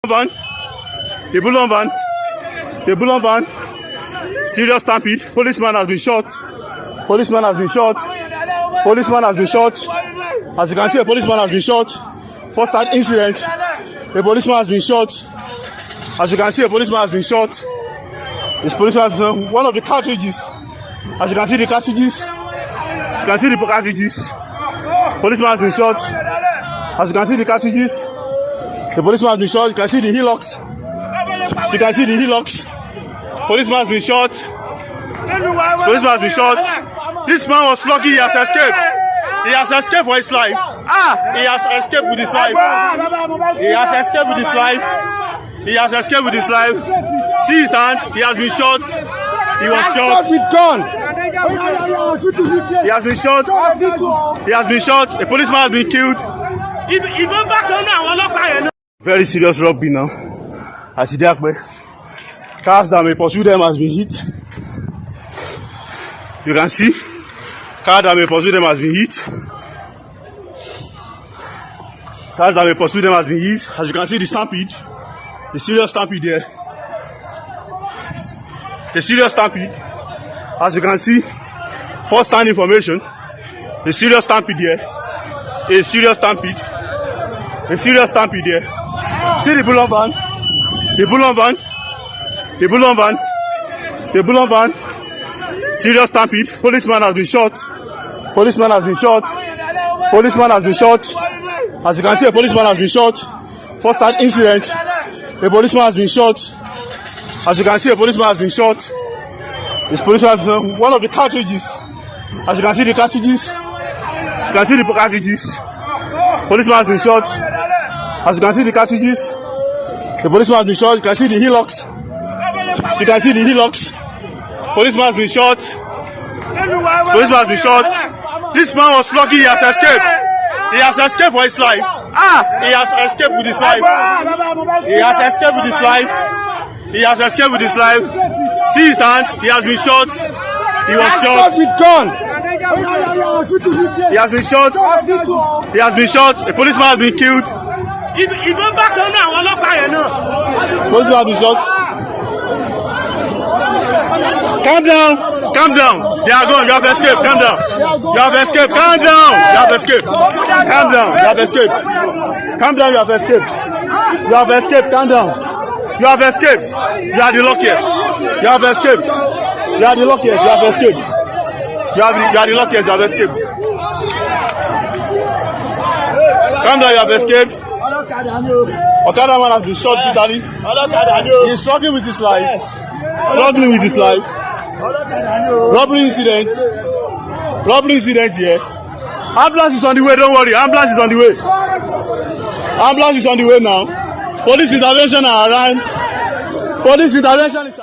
Van, the Bullion van, the Bullion van, serious stampede. Policeman has been shot. Policeman has been shot. Policeman has been shot. As you can see, a policeman has been shot. First time incident, a policeman has been shot. As you can see, a policeman has been shot. This policeman has been one of the cartridges. As you can see, the cartridges. You can see the cartridges. Policeman has been shot. As you can see, the cartridges. The policeman has been shot. You can see the hillocks. You can see the hillocks. Policeman has been shot. Policeman has been shot. This man was lucky. He has escaped. He has escaped for his life. He has escaped with his life. He has escaped with his life. He has escaped with his life. See his hand. He has been shot. He was shot. He has been shot. He has been shot. A policeman has been killed. Very serious robbery now. At Idiape. Cars that may pursue them has been hit. You can see. Car that may pursue them has been hit. Cars that may pursue them has been hit. As you can see, the stampede. The serious stampede there. The serious stampede. As you can see, first hand information. The serious stampede there. A serious stampede. A serious stampede there. See the Bullion van. The Bullion van. The Bullion van. The Bullion van. Serious stampede. Policeman has been shot. Policeman has been shot. Policeman has been shot. As you can see, a policeman has been shot. First time incident. A policeman has been shot. As you can see, a policeman has been shot. This policeman has been one of the cartridges. As you can see, the cartridges. You can see the cartridges. Policeman has been shot. As you can see, the cartridges. The policeman has been shot. You can see the hillocks. You can see the hillocks. Policeman has been shot. Policeman has been shot. This man was lucky. He has escaped. He has escaped for his life. He has escaped with his life. He has escaped with his life. He has escaped with his life. See his hand. He has been shot. He was shot. He has been shot. He has been shot. A policeman has been killed. Policeman has been shot. Calm down. Calm down. They are gone. You have escaped. Calm down. You have escaped. Calm down. You have escaped. Calm down. You have escaped. Calm down. You have escaped. You have escaped. Calm down. You have escaped. You are the luckiest. You have escaped. You are the luckiest. You have escaped. You are the luckiest. You have escaped. Calm down. You have escaped. Okada man has been shot brutally. He is struggling with his life. Struggling with his life. Robbery incident. Robbery incident here. Ambulance is on the way. Don't worry. Ambulance is on the way. Ambulance is on the way now. Police intervention are around. Police intervention is